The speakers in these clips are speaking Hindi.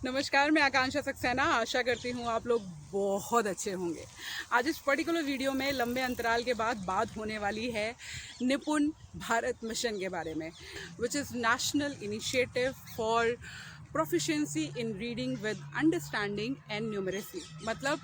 नमस्कार, मैं आकांक्षा सक्सेना। आशा करती हूँ आप लोग बहुत अच्छे होंगे। आज इस पर्टिकुलर वीडियो में लंबे अंतराल के बाद बात होने वाली है निपुण भारत मिशन के बारे में, which is national initiative for proficiency in reading with understanding and numeracy. मतलब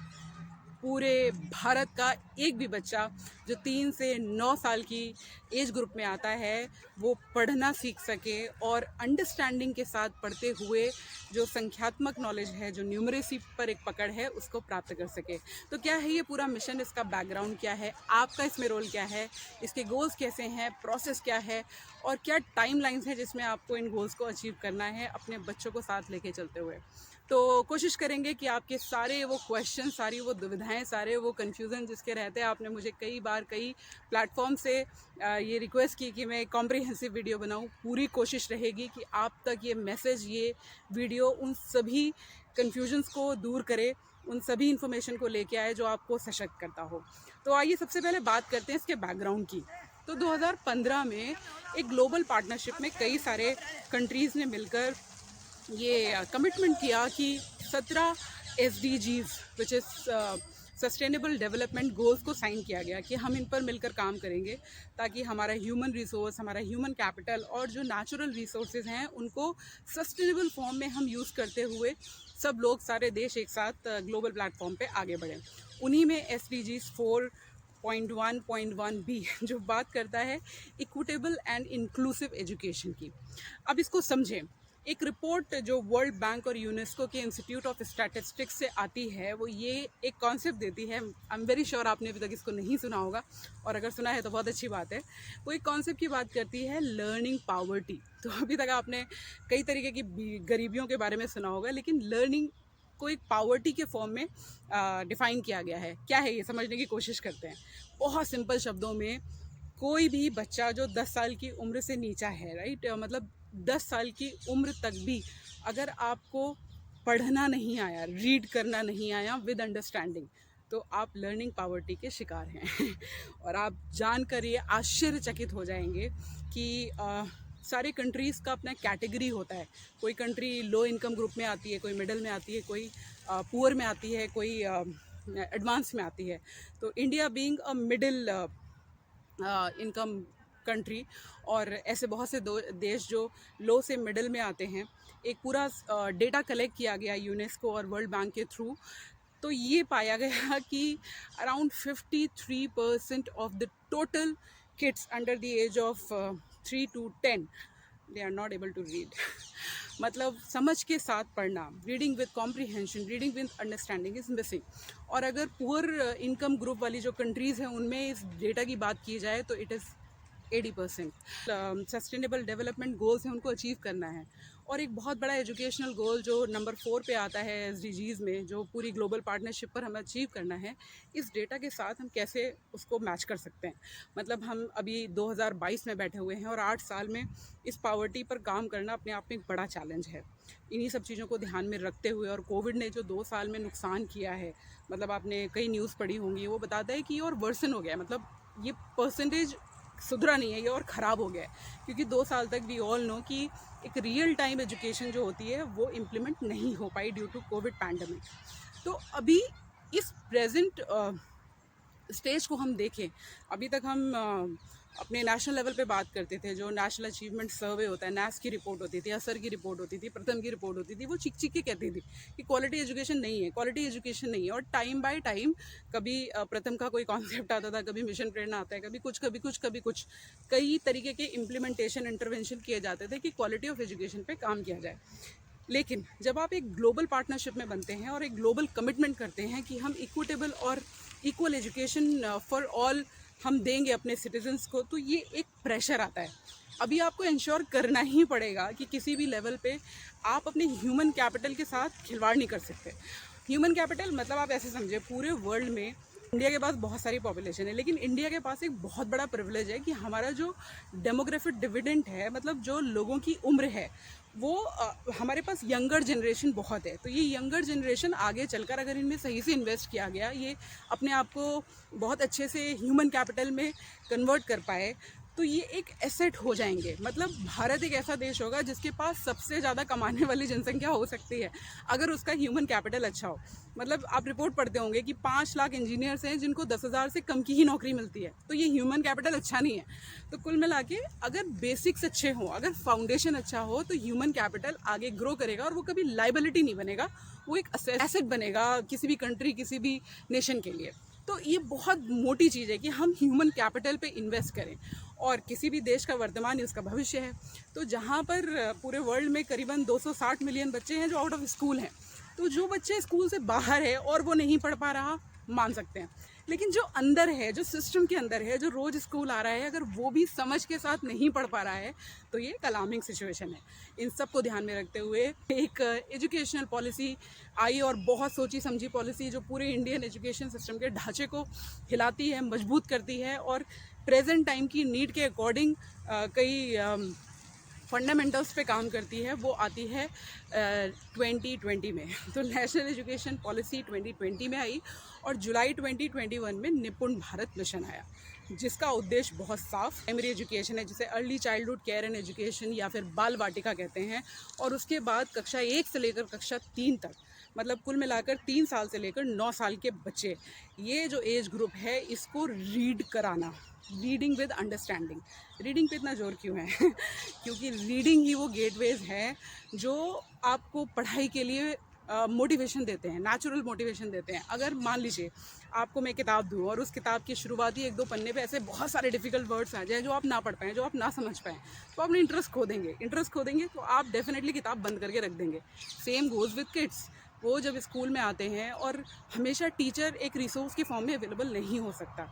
पूरे भारत का एक भी बच्चा जो 3 से 9 साल की एज ग्रुप में आता है वो पढ़ना सीख सके और अंडरस्टैंडिंग के साथ पढ़ते हुए जो संख्यात्मक नॉलेज है, जो न्यूमरेसी पर एक पकड़ है, उसको प्राप्त कर सके। तो क्या है ये पूरा मिशन, इसका बैकग्राउंड क्या है, आपका इसमें रोल क्या है, इसके गोल्स कैसे हैं, प्रोसेस क्या है और क्या टाइमलाइंस है जिसमें आपको इन गोल्स को अचीव करना है अपने बच्चों को साथ लेके चलते हुए। तो कोशिश करेंगे कि आपके सारे वो क्वेश्चन, सारी वो दुविधाएं, सारे वो कन्फ्यूज़न जिसके रहते हैं, आपने मुझे कई बार कई प्लेटफॉर्म से ये रिक्वेस्ट की कि मैं एक कॉम्प्रिहेंसिव वीडियो बनाऊं। पूरी कोशिश रहेगी कि आप तक ये मैसेज, ये वीडियो उन सभी कन्फ्यूजन्स को दूर करे, उन सभी इन्फॉर्मेशन को लेके आए जो आपको सशक्त करता हो। तो आइए सबसे पहले बात करते हैं इसके बैकग्राउंड की। तो 2015 में एक ग्लोबल पार्टनरशिप में कई सारे कंट्रीज़ ने मिलकर ये कमिटमेंट किया कि 17 SDGs which is sustainable development goals को साइन किया गया कि हम इन पर मिलकर काम करेंगे ताकि हमारा ह्यूमन रिसोर्स, हमारा ह्यूमन कैपिटल और जो नेचुरल रिसोर्सेज हैं उनको सस्टेनेबल फॉर्म में हम यूज़ करते हुए सब लोग, सारे देश एक साथ ग्लोबल प्लेटफॉर्म पे आगे बढ़ें। उन्हीं में SDGs 4.1.1B जो बात करता है इक्विटेबल एंड इंक्लूसिव एजुकेशन की। अब इसको समझें। एक रिपोर्ट जो वर्ल्ड बैंक और यूनेस्को के इंस्टीट्यूट ऑफ स्टैटिस्टिक्स से आती है वो ये एक कॉन्सेप्ट देती है। आई एम वेरी श्योर आपने अभी तक इसको नहीं सुना होगा और अगर सुना है तो बहुत अच्छी बात है। वो एक कॉन्सेप्ट की बात करती है लर्निंग पावर्टी। तो अभी तक आपने कई तरीके की गरीबियों के बारे में सुना होगा, लेकिन लर्निंग को एक पावर्टी के फॉर्म में डिफ़ाइन किया गया है। क्या है ये समझने की कोशिश करते हैं। बहुत सिंपल शब्दों में, कोई भी बच्चा जो 10 साल की उम्र से नीचा है, राइट, मतलब 10 साल की उम्र तक भी अगर आपको पढ़ना नहीं आया, रीड करना नहीं आया विद अंडरस्टैंडिंग, तो आप लर्निंग पावर्टी के शिकार हैं। और आप जानकर ये आश्चर्यचकित हो जाएंगे कि सारे कंट्रीज़ का अपना कैटेगरी होता है। कोई कंट्री लो इनकम ग्रुप में आती है, कोई मिडिल में आती है, कोई पुअर में आती है, कोई एडवांस में आती है। तो India being a middle income country और ऐसे बहुत से देश जो लो से मिडिल में आते हैं, एक पूरा डेटा कलेक्ट किया गया यूनेस्को और वर्ल्ड बैंक के थ्रू। तो ये पाया गया कि around 53% of the total kids under the age of 3 to 10 they are not able to read. मतलब समझ के साथ पढ़ना, reading with comprehension, reading with understanding is missing. और अगर पुअर इनकम ग्रुप वाली जो कंट्रीज़ हैं उनमें इस डेटा की बात की जाए तो it is 80%। Sustainable development goals हैं, उनको अचीव करना है। और एक बहुत बड़ा एजुकेशनल गोल जो नंबर 4 पे आता है SDGs में, जो पूरी ग्लोबल पार्टनरशिप पर हमें अचीव करना है, इस डेटा के साथ हम कैसे उसको मैच कर सकते हैं। मतलब हम अभी 2022 में बैठे हुए हैं और 8 साल में इस पावर्टी पर काम करना अपने आप में एक बड़ा चैलेंज है। इन्हीं सब चीज़ों को ध्यान में रखते हुए, और कोविड ने जो 2 साल में नुकसान किया है, मतलब आपने कई न्यूज़ पढ़ी होंगी, वो बताता है कि ये और वर्सन हो गया है। मतलब ये परसेंटेज सुधरा नहीं है, ये और ख़राब हो गया है। क्योंकि 2 साल तक वी ऑल नो कि एक रियल टाइम एजुकेशन जो होती है वो इम्प्लीमेंट नहीं हो पाई ड्यू टू कोविड पैंडमिक। तो अभी इस प्रेजेंट स्टेज को हम देखें, अभी तक हम अपने नेशनल लेवल पे बात करते थे। जो नेशनल अचीवमेंट सर्वे होता है, NAS की रिपोर्ट होती थी, असर की रिपोर्ट होती थी, प्रथम की रिपोर्ट होती थी, वो चिक चिक के कहती थी कि क्वालिटी एजुकेशन नहीं है, क्वालिटी एजुकेशन नहीं है। और टाइम बाय टाइम कभी प्रथम का कोई कॉन्सेप्ट आता था, कभी मिशन प्रेरणा आता है, कभी कुछ कभी कुछ कभी कुछ, कई तरीके के इम्प्लीमेंटेशन, इंटरवेंशन किए जाते थे कि क्वालिटी ऑफ एजुकेशन पे काम किया जाए। लेकिन जब आप एक ग्लोबल पार्टनरशिप में बनते हैं और एक ग्लोबल कमिटमेंट करते हैं कि हम इक्विटेबल और इक्वल एजुकेशन फॉर ऑल हम देंगे अपने सिटीजन्स को, तो ये एक प्रेशर आता है। अभी आपको इंश्योर करना ही पड़ेगा कि किसी भी लेवल पे आप अपने ह्यूमन कैपिटल के साथ खिलवाड़ नहीं कर सकते। ह्यूमन कैपिटल मतलब आप ऐसे समझे, पूरे वर्ल्ड में इंडिया के पास बहुत सारी पॉपुलेशन है, लेकिन इंडिया के पास एक बहुत बड़ा प्रिविलेज है कि हमारा जो डेमोग्राफिक डिविडेंड है, मतलब जो लोगों की उम्र है, वो हमारे पास यंगर जनरेशन बहुत है। तो ये यंगर जनरेशन आगे चलकर अगर इनमें सही से इन्वेस्ट किया गया, ये अपने आप को बहुत अच्छे से ह्यूमन कैपिटल में कन्वर्ट कर पाए, तो ये एक एसेट हो जाएंगे। मतलब भारत एक ऐसा देश होगा जिसके पास सबसे ज़्यादा कमाने वाली जनसंख्या हो सकती है अगर उसका ह्यूमन कैपिटल अच्छा हो। मतलब आप रिपोर्ट पढ़ते होंगे कि 5 लाख इंजीनियर्स हैं जिनको 10,000 से कम की ही नौकरी मिलती है, तो ये ह्यूमन कैपिटल अच्छा नहीं है। तो कुल मिला के अगर बेसिक्स अच्छे हों, अगर फाउंडेशन अच्छा हो, तो ह्यूमन कैपिटल आगे ग्रो करेगा और वो कभी लाइबिलिटी नहीं बनेगा, वो एक एसेट बनेगा किसी भी कंट्री, किसी भी नेशन के लिए। तो ये बहुत मोटी चीज़ है कि हम ह्यूमन कैपिटल पे इन्वेस्ट करें, और किसी भी देश का वर्तमान ही उसका भविष्य है। तो जहाँ पर पूरे वर्ल्ड में करीबन 260 मिलियन बच्चे हैं जो आउट ऑफ स्कूल हैं, तो जो बच्चे स्कूल से बाहर है और वो नहीं पढ़ पा रहा, मान सकते हैं, लेकिन जो अंदर है, जो सिस्टम के अंदर है, जो रोज़ स्कूल आ रहा है, अगर वो भी समझ के साथ नहीं पढ़ पा रहा है, तो ये एक अलार्मिंग सिचुएशन है। इन सब को ध्यान में रखते हुए एक एजुकेशनल पॉलिसी आई, और बहुत सोची समझी पॉलिसी जो पूरे इंडियन एजुकेशन सिस्टम के ढांचे को हिलाती है, मजबूत करती है, और प्रेजेंट टाइम की नीड के अकॉर्डिंग कई फंडामेंटल्स पे काम करती है। वो आती है 2020 में। तो नेशनल एजुकेशन पॉलिसी 2020 में आई, और जुलाई 2021 में निपुण भारत मिशन आया, जिसका उद्देश्य बहुत साफ प्राइमरी एजुकेशन है, जिसे early childhood care and education या फिर बाल वाटिका कहते हैं, और उसके बाद कक्षा 1 से लेकर कक्षा 3 तक, मतलब कुल मिलाकर 3 साल से लेकर 9 साल के बच्चे, ये जो एज ग्रुप है, इसको रीड कराना, रीडिंग विद अंडरस्टैंडिंग। रीडिंग पे इतना जोर क्यों है? क्योंकि रीडिंग ही वो गेटवेज हैं जो आपको पढ़ाई के लिए मोटिवेशन देते हैं, नेचुरल मोटिवेशन देते हैं। अगर मान लीजिए आपको मैं किताब दूँ और उस किताब के शुरुआती 1-2 पन्ने पे ऐसे बहुत सारे डिफ़िकल्ट वर्ड्स आ जाएँ जो आप ना पढ़ पाएँ, जो आप ना समझ पाएँ, तो अपने इंटरेस्ट खो देंगे। इंटरेस्ट खो देंगे तो आप डेफिनेटली किताब बंद करके रख देंगे। Same goes with kids. वो जब स्कूल में आते हैं, और हमेशा टीचर एक रिसोर्स के फॉर्म में अवेलेबल नहीं हो सकता,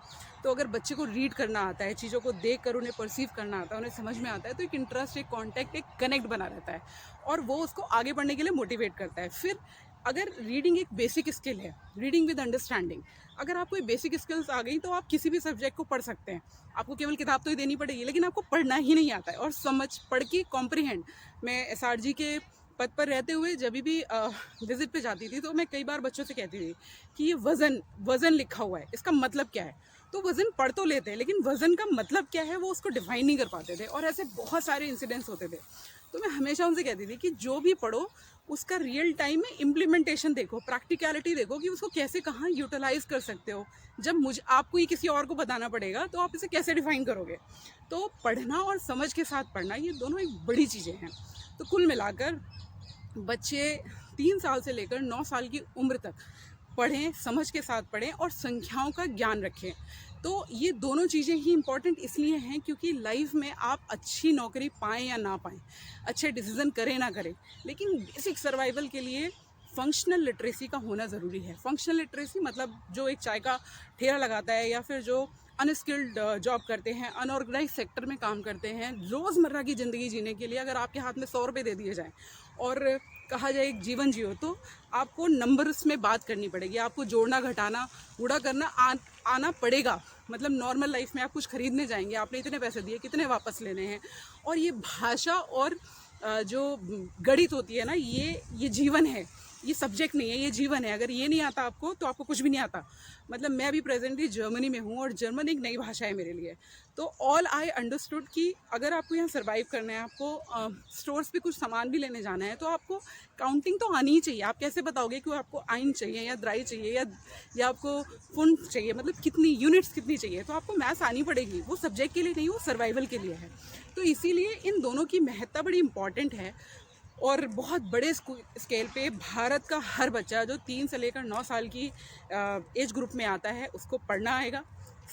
तो अगर बच्चे को रीड करना आता है, चीज़ों को देख कर उन्हें परसीव करना आता है, उन्हें समझ में आता है, तो एक इंटरेस्ट, एक कॉन्टैक्ट, एक कनेक्ट बना रहता है, और वो उसको आगे बढ़ने के लिए मोटिवेट करता है। फिर अगर रीडिंग एक बेसिक स्किल है, रीडिंग विद अंडरस्टैंडिंग, अगर आपको बेसिक स्किल्स आ गई तो आप किसी भी सब्जेक्ट को पढ़ सकते हैं। आपको केवल किताब तो ही देनी पड़ेगी, लेकिन आपको पढ़ना ही नहीं आता है, और समझ पढ़ के कॉम्प्रीहेंड। मैं एसआरजी के पद पर रहते हुए जब भी विजिट पे जाती थी, तो मैं कई बार बच्चों से कहती थी कि ये वज़न लिखा हुआ है, इसका मतलब क्या है? तो वज़न पढ़ तो लेते हैं, लेकिन वज़न का मतलब क्या है वो उसको डिफाइन नहीं कर पाते थे, और ऐसे बहुत सारे इंसिडेंट्स होते थे। तो मैं हमेशा उनसे कहती थी कि जो भी पढ़ो उसका रियल टाइम में इम्प्लीमेंटेशन देखो, प्रैक्टिकलिटी देखो कि उसको कैसे, कहाँ यूटिलाइज कर सकते हो। जब आपको ही किसी और को बताना पड़ेगा तो आप इसे कैसे डिफाइन करोगे? तो पढ़ना और समझ के साथ पढ़ना, ये दोनों एक बड़ी चीज़ें हैं। तो कुल मिलाकर बच्चे 3 साल से लेकर 9 साल की उम्र तक पढ़ें, समझ के साथ पढ़ें, और संख्याओं का ज्ञान रखें। तो ये दोनों चीज़ें ही इम्पॉर्टेंट इसलिए हैं क्योंकि लाइफ में आप अच्छी नौकरी पाएँ या ना पाएँ, अच्छे डिसीज़न करें ना करें, लेकिन बेसिक सर्वाइवल के लिए फंक्शनल लिटरेसी का होना ज़रूरी है। फंक्शनल लिटरेसी मतलब जो एक चाय का ठेला लगाता है, या फिर जो अनस्किल्ड जॉब करते हैं, अनऑर्गेनाइज सेक्टर में काम करते हैं, रोज़मर्रा की ज़िंदगी जीने के लिए अगर आपके हाथ में 100 रुपये दे दिए जाएँ और कहा जाए एक जीवन जियो, तो आपको नंबर्स में बात करनी पड़ेगी, आपको जोड़ना, घटाना, गुणा करना आना पड़ेगा। मतलब नॉर्मल लाइफ में आप कुछ खरीदने जाएंगे, आपने इतने पैसे दिए, कितने वापस लेने हैं, और ये भाषा और जो गणित होती है ना, ये जीवन है, ये सब्जेक्ट नहीं है, ये जीवन है। अगर ये नहीं आता आपको तो आपको कुछ भी नहीं आता। मतलब मैं अभी प्रेजेंटली जर्मनी में हूँ, और जर्मन एक नई भाषा है मेरे लिए। तो ऑल आई अंडरस्टूड कि अगर आपको यहाँ सर्वाइव करना है, आपको स्टोर्स पे कुछ सामान भी लेने जाना है, तो आपको काउंटिंग तो आनी ही चाहिए। आप कैसे बताओगे कि आपको आइन चाहिए या द्राई चाहिए या आपको फुंड चाहिए, मतलब कितनी यूनिट्स कितनी चाहिए, तो आपको मैथ्स आनी पड़ेगी। वो सब्जेक्ट के लिए नहीं, वो सर्वाइवल के लिए है। तो इसीलिए इन दोनों की महत्ता बड़ी इंपॉर्टेंट है, और बहुत बड़े स्केल पे भारत का हर बच्चा जो 3 से लेकर 9 साल की एज ग्रुप में आता है, उसको पढ़ना आएगा,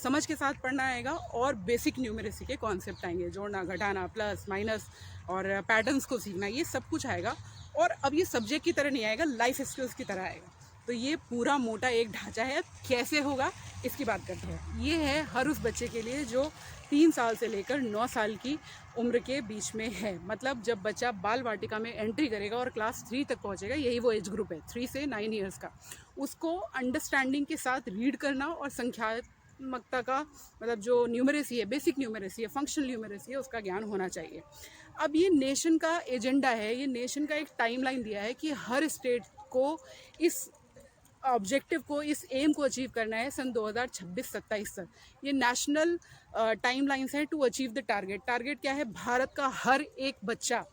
समझ के साथ पढ़ना आएगा, और बेसिक न्यूमेरेसी के कॉन्सेप्ट आएंगे, जोड़ना, घटाना, प्लस माइनस, और पैटर्न्स को सीखना, ये सब कुछ आएगा। और अब ये सब्जेक्ट की तरह नहीं आएगा, लाइफ स्किल्स की तरह आएगा। तो ये पूरा मोटा एक ढांचा है। कैसे होगा इसकी बात करते हैं। ये है हर उस बच्चे के लिए जो 3 साल से लेकर 9 साल की उम्र के बीच में है। मतलब जब बच्चा बाल वाटिका में एंट्री करेगा और क्लास 3 तक पहुंचेगा, यही वो एज ग्रुप है, 3 से 9 ईयर्स का। उसको अंडरस्टैंडिंग के साथ रीड करना और संख्यात्मकता का, मतलब जो न्यूमरेसी है, बेसिक न्यूमरेसी है, फंक्शनल न्यूमरेसी है, उसका ज्ञान होना चाहिए। अब ये नेशन का एजेंडा है, ये नेशन का एक टाइमलाइन दिया है कि हर स्टेट को इस ऑब्जेक्टिव को, इस एम को अचीव करना है सन 2026-27 तक। ये नेशनल टाइमलाइंस है to achieve the target. Target क्या है? भारत का हर एक बच्चा,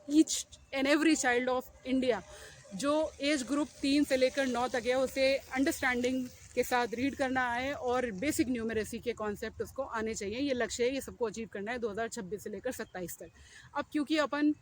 each and every child of India, जो एज ग्रुप 3 से लेकर 9 तक है, उसे अंडरस्टैंडिंग के साथ रीड करना है और बेसिक न्यूमरेसी के कॉन्सेप्ट उसको आने चाहिए। ये लक्ष्य है, ये सबको अचीव करना है 2026 से लेकर 27 तक। अब क्योंकि अपन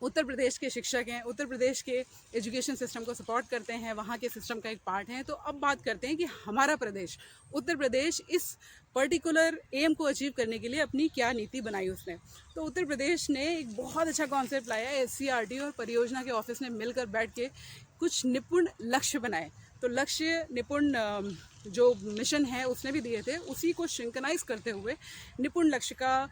उत्तर प्रदेश के शिक्षक हैं, उत्तर प्रदेश के एजुकेशन सिस्टम को सपोर्ट करते हैं, वहाँ के सिस्टम का एक पार्ट हैं, तो अब बात करते हैं कि हमारा प्रदेश, उत्तर प्रदेश, इस पर्टिकुलर एम को अचीव करने के लिए अपनी क्या नीति बनाई उसने। तो उत्तर प्रदेश ने एक बहुत अच्छा कॉन्सेप्ट लाया है। SCRT और परियोजना के ऑफिस ने मिलकर बैठ के कुछ निपुण लक्ष्य बनाए। तो लक्ष्य निपुण जो मिशन है उसने भी दिए थे, उसी को सिंक्रोनाइज करते हुए निपुण लक्ष्य का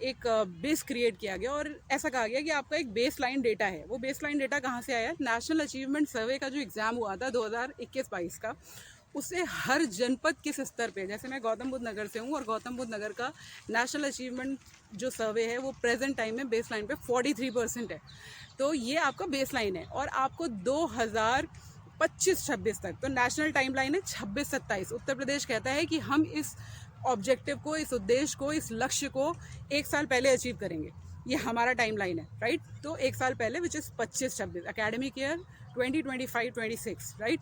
एक बेस क्रिएट किया गया और ऐसा कहा गया कि आपका एक बेस लाइन डेटा है। वो बेस लाइन डेटा कहाँ से आया? नेशनल अचीवमेंट सर्वे का जो एग्ज़ाम हुआ था 2021-22 का, उससे हर जनपद किस स्तर पे, जैसे मैं गौतम बुद्ध नगर से हूँ और गौतम बुद्ध नगर का नेशनल अचीवमेंट जो सर्वे है वो प्रेजेंट टाइम में बेस लाइन पे 43% है। तो ये आपका बेस लाइन है और आपको 2025-26 तक, तो नेशनल टाइम लाइन है 26-27। उत्तर प्रदेश कहता है कि हम इस ऑब्जेक्टिव को, इस उद्देश्य को, इस लक्ष्य को 1 साल पहले अचीव करेंगे। ये हमारा टाइम लाइन है, राइट। तो 1 साल पहले, which is 25-26 academic year 2025-26, right.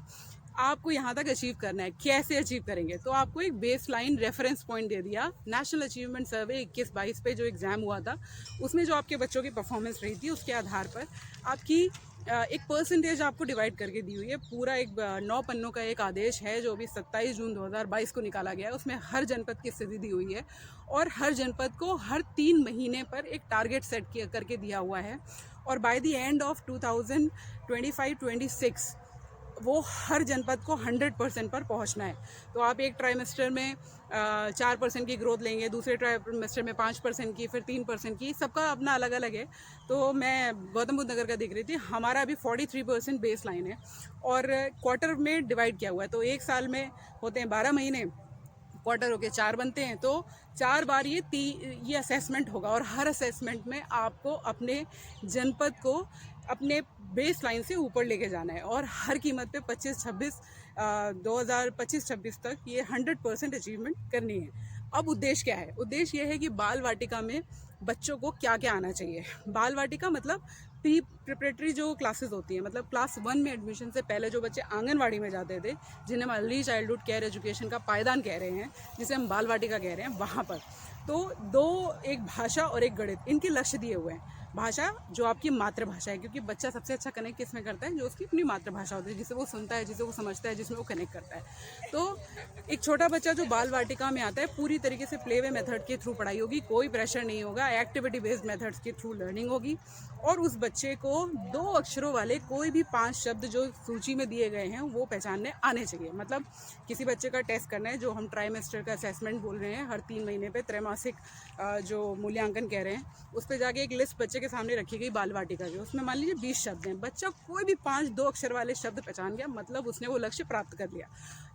आपको यहाँ तक अचीव करना है। कैसे अचीव करेंगे? तो आपको एक बेस लाइन रेफरेंस पॉइंट दे दिया। नेशनल अचीवमेंट सर्वे 21-22 पे जो एग्ज़ाम हुआ था, उसमें जो आपके बच्चों की परफॉर्मेंस रही थी, उसके आधार पर आपकी एक परसेंटेज आपको डिवाइड करके दी हुई है। पूरा एक 9 पन्नों का एक आदेश है जो अभी 27 जून 2022 को निकाला गया है। उसमें हर जनपद की स्थिति दी हुई है और हर जनपद को हर 3 महीने पर एक टारगेट सेट करके दिया हुआ है और बाय द एंड ऑफ 2025-26 वो हर जनपद को 100% पर पहुंचना है। तो आप एक ट्राइमेस्टर में 4% की ग्रोथ लेंगे, दूसरे ट्राइमेस्टर में 5% की, फिर 3% की, सबका अपना अलग अलग है। तो मैं गौतम बुद्ध नगर का देख रही थी, हमारा अभी 43% बेस लाइन है और क्वार्टर में डिवाइड किया हुआ है। तो 1 साल में होते हैं 12 महीने, क्वार्टर होके 4 बनते हैं, तो 4 बार ये असेसमेंट होगा और हर असेसमेंट में आपको अपने जनपद को अपने बेस लाइन से ऊपर लेके जाना है और हर कीमत पे 2025-26 तक ये 100% अचीवमेंट करनी है। अब उद्देश्य क्या है? उद्देश्य ये है कि बाल वाटिका में बच्चों को क्या क्या आना चाहिए। बाल वाटिका मतलब प्री प्रिपरेटरी जो क्लासेस होती हैं, मतलब क्लास 1 में एडमिशन से पहले जो बच्चे आंगनवाड़ी में जाते थे, जिन्हें हम अर्ली चाइल्डहुड केयर एजुकेशन का पायदान कह रहे हैं, जिसे हम बाल वाटिका कह रहे हैं, वहाँ पर तो 2, एक भाषा और एक गणित, इनके लक्ष्य दिए हुए हैं। भाषा जो आपकी मातृभाषा है, क्योंकि बच्चा सबसे अच्छा कनेक्ट किस में करता है? जो उसकी अपनी मातृभाषा होती है, जिसे वो सुनता है, जिसे वो समझता है, जिसमें वो कनेक्ट करता है। तो एक छोटा बच्चा जो बाल वाटिका में आता है, पूरी तरीके से प्ले वे मेथड के थ्रू पढ़ाई होगी, कोई प्रेशर नहीं होगा, एक्टिविटी बेस्ड मेथड्स के थ्रू लर्निंग होगी और उस बच्चे को 2 अक्षरों वाले कोई भी 5 शब्द जो सूची में दिए गए हैं वो पहचानने आने चाहिए। मतलब किसी बच्चे का टेस्ट करना है, जो हम ट्राइमेस्टर का असेसमेंट बोल रहे हैं, हर 3 महीने पे त्रैमासिक जो मूल्यांकन कह रहे हैं, उस पर जाके एक लिस्ट बच्चे के सामने रखी गई बाल वाटिका की, उसमें मान लीजिए 20 शब्द हैं, बच्चा कोई भी 5 2 अक्षर वाले शब्द पहचान गया, मतलब उसने वो लक्ष्य प्राप्त कर लिया।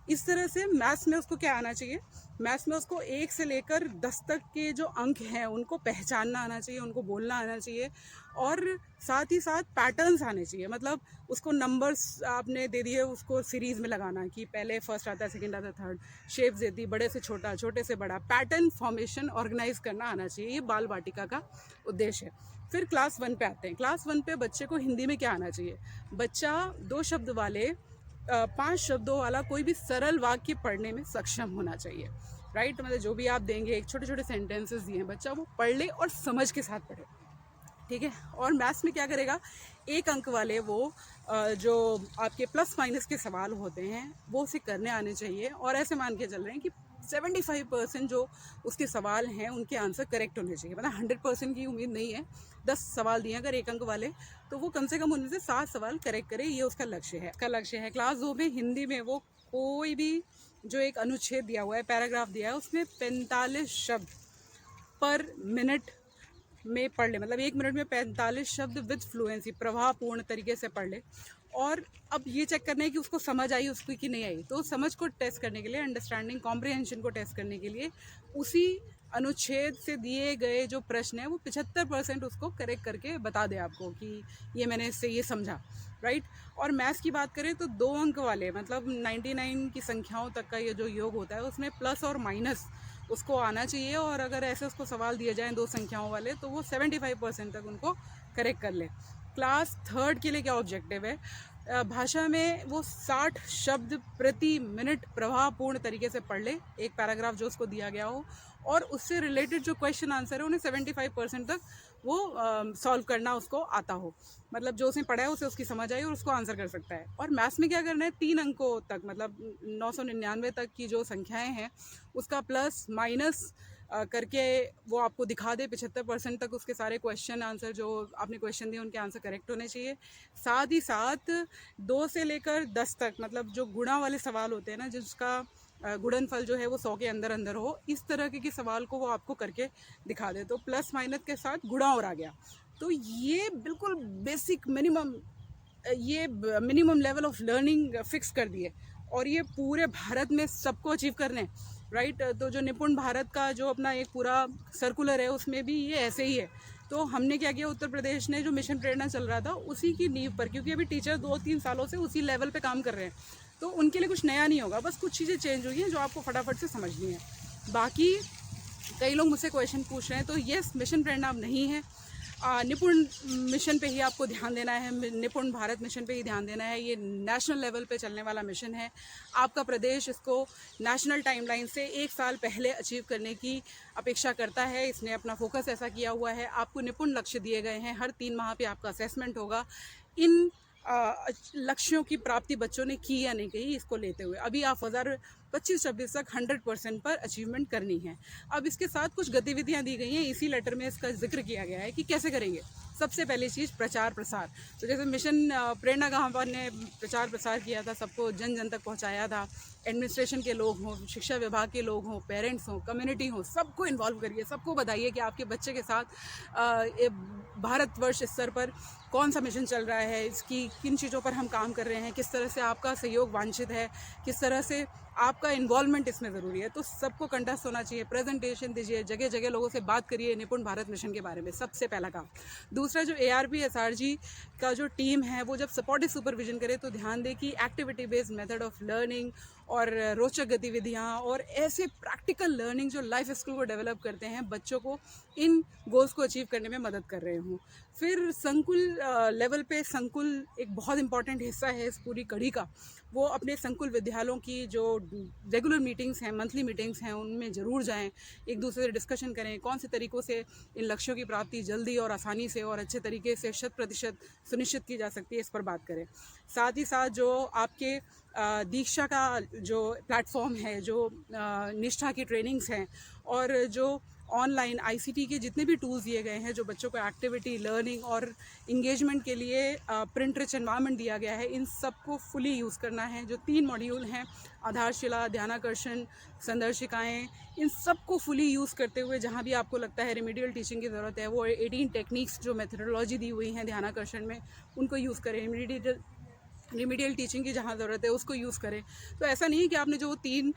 इस तरह से मैथ्स में उसको क्या आना चाहिए? मैथ्स में उसको 1 से लेकर 10 तक के जो अंक हैं उनको पहचानना आना चाहिए, उनको बोलना आना चाहिए और साथ ही साथ पैटर्न्स आने चाहिए। मतलब उसको नंबर्स आपने दे दिए, उसको सीरीज़ में लगाना कि पहले फर्स्ट आता है, सेकंड आता है, थर्ड, शेप्स देती, बड़े से छोटा, छोटे से बड़ा, पैटर्न फॉर्मेशन ऑर्गेनाइज करना आना चाहिए। ये बाल वाटिका का उद्देश्य है। फिर क्लास 1 पे आते हैं। क्लास 1 पे बच्चे को हिंदी में क्या आना चाहिए? बच्चा 2 शब्द वाले 5 शब्दों वाला कोई भी सरल वाक्य पढ़ने में सक्षम होना चाहिए, राइट। मतलब जो भी आप देंगे, एक छोटे छोटे सेंटेंसेस दिए हैं, बच्चा वो पढ़ ले और समझ के साथ पढ़े, ठीक है। और मैथ्स में क्या करेगा? 1 अंक वाले वो जो आपके प्लस माइनस के सवाल होते हैं वो उसे करने आने चाहिए और ऐसे मान के चल रहे हैं कि 75% जो उसके सवाल हैं उनके आंसर करेक्ट होने चाहिए। मतलब 100% की उम्मीद नहीं है। 10 सवाल दिए अगर 1 अंक वाले, तो वो कम से कम उनमें से 7 सवाल करेक्ट करे, ये उसका लक्ष्य है। क्लास 2 में हिंदी में वो कोई भी जो एक अनुच्छेद दिया हुआ है, पैराग्राफ दिया है, उसमें 45 शब्द पर मिनट में पढ़ ले। मतलब 1 मिनट में 45 शब्द विद फ्लुएंसी, प्रभावपूर्ण तरीके से पढ़ ले। और अब ये चेक करना है कि उसको समझ आई उसको कि नहीं आई। तो समझ को टेस्ट करने के लिए, अंडरस्टैंडिंग कॉम्प्रिहेंशन को टेस्ट करने के लिए उसी अनुच्छेद से दिए गए जो प्रश्न है वो 75% उसको करेक्ट करके बता दे आपको कि ये मैंने इससे ये समझा, राइट। और मैथ्स की बात करें तो 2 अंक वाले मतलब 99 की संख्याओं तक का ये जो योग होता है उसमें प्लस और माइनस उसको आना चाहिए, और अगर ऐसे उसको सवाल दिए जाएँ 2 संख्याओं वाले तो वो 75% तक उनको करेक्ट कर ले। क्लास 3rd के लिए क्या ऑब्जेक्टिव है, भाषा में वो 60 शब्द प्रति मिनट प्रभावपूर्ण तरीके से पढ़ ले, एक पैराग्राफ जो उसको दिया गया हो, और उससे रिलेटेड जो क्वेश्चन आंसर है उन्हें 75% तक वो सॉल्व करना उसको आता हो, मतलब जो उसने पढ़ा है उसे उसकी समझ आई और उसको आंसर कर सकता है। और मैथ्स में क्या करना है, 3 अंकों तक मतलब 999 तक की जो संख्याएं हैं उसका प्लस माइनस करके वो आपको दिखा दे। 75% तक उसके सारे क्वेश्चन आंसर जो आपने क्वेश्चन दिए उनके आंसर करेक्ट होने चाहिए। साथ ही साथ 2 से लेकर 10 तक मतलब जो गुणा वाले सवाल होते हैं ना, जिसका गुणनफल जो है वो 100 के अंदर अंदर हो, इस तरह के सवाल को वो आपको करके दिखा दे। तो प्लस माइनस के साथ गुणा और आ गया। तो ये बिल्कुल basic minimum level of learning fix कर दिए, और ये पूरे भारत में सबको अचीव करने, राइट। तो जो निपुण भारत का जो अपना एक पूरा सर्कुलर है उसमें भी ये ऐसे ही है। तो हमने क्या किया, उत्तर प्रदेश ने जो मिशन प्रेरणा चल रहा था उसी की नींव पर, क्योंकि अभी टीचर 2-3 सालों से उसी लेवल पे काम कर रहे हैं, तो उनके लिए कुछ नया नहीं होगा, बस कुछ चीज़ें चेंज हुई हैं जो आपको फटाफट से समझनी है। बाकी कई लोग मुझसे क्वेश्चन पूछ रहे हैं, तो यस, मिशन प्रेरणा अब नहीं है, निपुण मिशन पे ही आपको ध्यान देना है, निपुण भारत मिशन पे ही ध्यान देना है। ये नेशनल लेवल पे चलने वाला मिशन है। आपका प्रदेश इसको नेशनल टाइमलाइन से 1 साल पहले अचीव करने की अपेक्षा करता है। इसने अपना फोकस ऐसा किया हुआ है। आपको निपुण लक्ष्य दिए गए हैं, हर 3 माह पे आपका असेसमेंट होगा। इन लक्ष्यों की प्राप्ति बच्चों ने की या नहीं की, इसको लेते हुए अभी आप 2025-26 तक 100% पर अचीवमेंट करनी है। अब इसके साथ कुछ गतिविधियां दी गई हैं, इसी लेटर में इसका जिक्र किया गया है कि कैसे करेंगे। सबसे पहली चीज़ प्रचार प्रसार। तो जैसे मिशन प्रेरणा का हमने प्रचार प्रसार किया था, सबको जन जन तक पहुंचाया था। एडमिनिस्ट्रेशन के लोग हों, शिक्षा विभाग के लोग हों, पेरेंट्स हों, कम्युनिटी हो, सबको इन्वॉल्व करिए, सबको बताइए कि आपके बच्चे के साथ भारतवर्ष स्तर पर कौन सा मिशन चल रहा है, इसकी किन चीज़ों पर हम काम कर रहे हैं, किस तरह से आपका सहयोग वांछित है, किस तरह से आपका इन्वॉल्वमेंट इसमें ज़रूरी है। तो सबको कंटेस्ट होना चाहिए, प्रेजेंटेशन दीजिए, जगह जगह लोगों से बात करिए निपुण भारत मिशन के बारे में, सबसे पहला काम। दूसरा, जो ARP SRG का जो टीम है वो जब सपोर्टिव सुपरविजन करे तो ध्यान दे कि activity based method of learning और रोचक गतिविधियाँ और ऐसे प्रैक्टिकल लर्निंग जो लाइफ स्किल को डेवलप करते हैं, बच्चों को इन गोल्स को अचीव करने में मदद कर रहे हों। फिर संकुल लेवल पे, संकुल एक बहुत इंपॉर्टेंट हिस्सा है इस पूरी कड़ी का। वो अपने संकुल विद्यालयों की जो रेगुलर मीटिंग्स हैं, मंथली मीटिंग्स हैं, उनमें ज़रूर जाएं, एक दूसरे से डिस्कशन करें, कौन से तरीक़ों से इन लक्ष्यों की प्राप्ति जल्दी और आसानी से और अच्छे तरीके से 100% सुनिश्चित की जा सकती है, इस पर बात करें। साथ ही साथ जो आपके दीक्षा का जो प्लेटफॉर्म है, जो निष्ठा की ट्रेनिंग्स हैं और जो ऑनलाइन ICT के जितने भी टूल्स दिए गए हैं जो बच्चों को एक्टिविटी, लर्निंग और इंगेजमेंट के लिए प्रिंट रिच एनवायरनमेंट दिया गया है, इन सबको फुली यूज़ करना है। जो 3 मॉड्यूल हैं, आधारशिला, ध्यानाकर्षण, संदर्शिकाएँ, इन सबको फुली यूज़ करते हुए जहाँ भी आपको लगता है रिमीडियल टीचिंग की ज़रूरत है, वो 18 टेक्निक्स जो मेथडोलॉजी दी हुई हैं ध्यानाकर्षण में, उनको यूज़ करें। रिमीडियल टीचिंग की जहाँ ज़रूरत है उसको यूज़ करें। तो ऐसा नहीं है कि आपने जो 3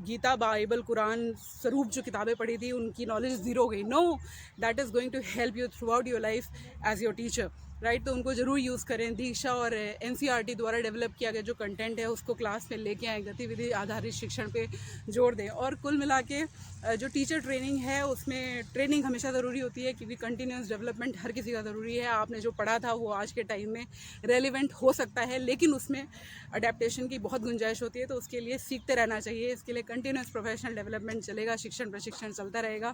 गीता, बाइबल, कुरान स्वरूप जो किताबें पढ़ी थी उनकी नॉलेज ज़ीरो हो गई। No, that is going to help you throughout your life as your teacher, right. तो उनको ज़रूर यूज़ करें। दीक्षा और NCERT द्वारा डेवलप किया गया जो कंटेंट है उसको क्लास में लेके आएँ, गतिविधि आधारित शिक्षण पे जोर दें। और कुल मिला के जो टीचर ट्रेनिंग है उसमें ट्रेनिंग हमेशा ज़रूरी होती है, क्योंकि कंटिन्यूस डेवलपमेंट हर किसी का ज़रूरी है। आपने जो पढ़ा था वो आज के टाइम में रेलिवेंट हो सकता है, लेकिन उसमें अडेप्टेशन की बहुत गुंजाइश होती है, तो उसके लिए सीखते रहना चाहिए। इसके लिए कंटिन्यूस प्रोफेशनल डेवलपमेंट चलेगा, शिक्षण प्रशिक्षण चलता रहेगा।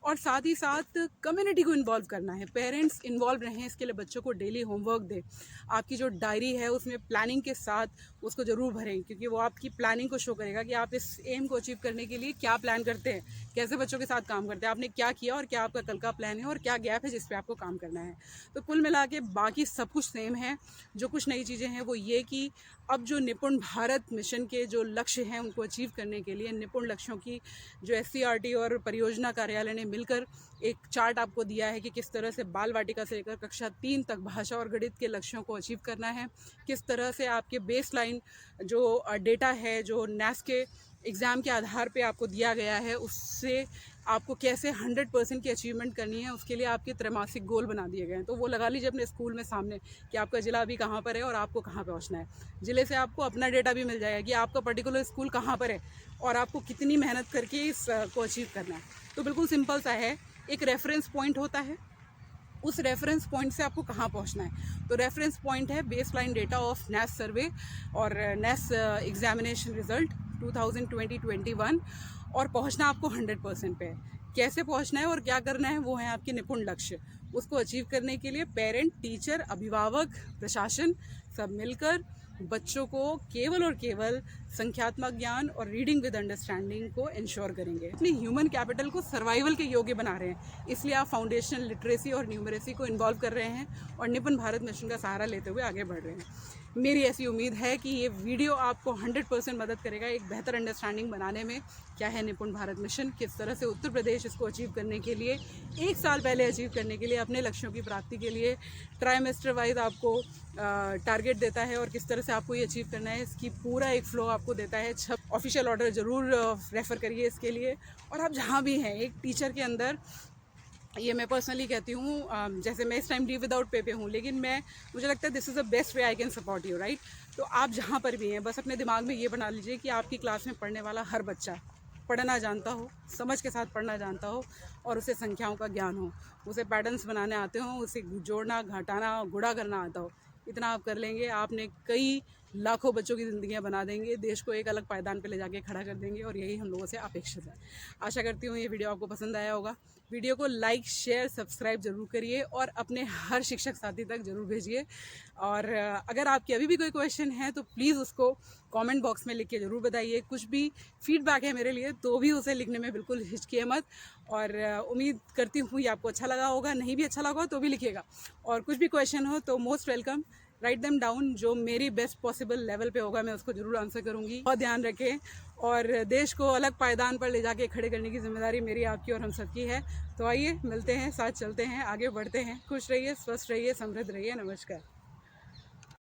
और साथ ही साथ कम्युनिटी को इन्वॉल्व करना है, पेरेंट्स इन्वॉल्व रहें, इसके लिए बच्चों को डेली होमवर्क दें। आपकी जो डायरी है उसमें प्लानिंग के साथ उसको ज़रूर भरें, क्योंकि वो आपकी प्लानिंग को शो करेगा कि आप इस एम को अचीव करने के लिए क्या प्लान करते हैं, कैसे बच्चों के साथ काम करते हैं, आपने क्या किया और क्या आपका कल का प्लान है और क्या गैप है जिस पे आपको काम करना है। तो कुल मिला के बाकी सब कुछ सेम है। जो कुछ नई चीज़ें हैं वो ये कि अब जो निपुण भारत मिशन के जो लक्ष्य हैं उनको अचीव करने के लिए निपुण लक्ष्यों की जो SCERT और परियोजना कार्यालय ने मिलकर एक चार्ट आपको दिया है कि किस तरह से बाल वाटिका से लेकर कक्षा 3 तक तक भाषा और गणित के लक्ष्यों को अचीव करना है, किस तरह से आपके बेसलाइन जो डेटा है जो NAS के एग्ज़ाम के आधार पे आपको दिया गया है उससे आपको कैसे 100% की अचीवमेंट करनी है, उसके लिए आपके त्रैमासिक गोल बना दिए गए हैं। तो वो लगा लीजिए अपने स्कूल में सामने कि आपका ज़िला अभी कहाँ पर है और आपको कहाँ पहुँचना है। ज़िले से आपको अपना डेटा भी मिल जाएगा कि आपका पर्टिकुलर स्कूल कहाँ पर है और आपको कितनी मेहनत करके इस को अचीव करना है। तो बिल्कुल सिंपल सा है, एक रेफरेंस पॉइंट होता है, उस रेफरेंस पॉइंट से आपको कहाँ पहुँचना है। तो रेफरेंस पॉइंट है बेसलाइन डेटा ऑफ NAS सर्वे और NAS एग्जामिनेशन रिजल्ट 2020-21 और पहुँचना आपको 100% पे है। कैसे पहुँचना है और क्या करना है वो है आपके निपुण लक्ष्य। उसको अचीव करने के लिए पेरेंट, टीचर, अभिभावक, प्रशासन सब मिलकर बच्चों को केवल और केवल संख्यात्मक ज्ञान और रीडिंग विद अंडरस्टैंडिंग को इंश्योर करेंगे। अपनी ह्यूमन कैपिटल को सर्वाइवल के योग्य बना रहे हैं, इसलिए आप फाउंडेशनल लिटरेसी और न्यूमरेसी को इन्वॉल्व कर रहे हैं और निपुण भारत मिशन का सहारा लेते हुए आगे बढ़ रहे हैं। मेरी ऐसी उम्मीद है कि ये वीडियो आपको 100% मदद करेगा एक बेहतर अंडरस्टैंडिंग बनाने में। क्या है निपुण भारत मिशन, किस तरह से उत्तर प्रदेश इसको अचीव करने के लिए 1 साल पहले अचीव करने के लिए अपने लक्ष्यों की प्राप्ति के लिए ट्राइमेस्टर वाइज आपको टारगेट देता है और किस तरह से आपको ये अचीव करना है, इसकी पूरा एक फ्लो आपको देता है। ऑफिशियल ऑर्डर ज़रूर रेफ़र करिए इसके लिए। और आप जहाँ भी हैं, एक टीचर के अंदर, ये मैं पर्सनली कहती हूँ, जैसे मैं इस टाइम लीव विदाउट पे हूँ, लेकिन मुझे लगता है this is the best way I can support you, right. तो आप जहाँ पर भी हैं बस अपने दिमाग में ये बना लीजिए कि आपकी क्लास में पढ़ने वाला हर बच्चा पढ़ना जानता हो, समझ के साथ पढ़ना जानता हो और उसे संख्याओं का ज्ञान हो, उसे पैटर्न्स बनाने आते हों, उसे जोड़ना, घटाना, गुणा करना आता हो। इतना आप कर लेंगे, आपने कई लाखों बच्चों की ज़िंदगियां बना देंगे, देश को एक अलग पायदान पे ले जाके खड़ा कर देंगे और यही हम लोगों से अपेक्षित है। आशा करती हूँ ये वीडियो आपको पसंद आया होगा। वीडियो को लाइक, शेयर, सब्सक्राइब जरूर करिए और अपने हर शिक्षक साथी तक जरूर भेजिए। और अगर आपके अभी भी कोई क्वेश्चन है तो प्लीज़ उसको कमेंट बॉक्स में लिख के ज़रूर बताइए। कुछ भी फीडबैक है मेरे लिए तो भी उसे लिखने में बिल्कुल हिचकिए मत। और उम्मीद करती हूँ ये आपको अच्छा लगा होगा, नहीं भी अच्छा लगा हो तो भी लिखिएगा। और कुछ भी क्वेश्चन हो तो most welcome, write them down, जो मेरी बेस्ट पॉसिबल लेवल पे होगा मैं उसको ज़रूर आंसर करूँगी। बहुत ध्यान रखें और देश को अलग पायदान पर ले जाके खड़े करने की जिम्मेदारी मेरी, आपकी और हम सबकी है। तो आइए मिलते हैं, साथ चलते हैं, आगे बढ़ते हैं। खुश रहिए, स्वस्थ रहिए, समृद्ध रहिए। नमस्कार।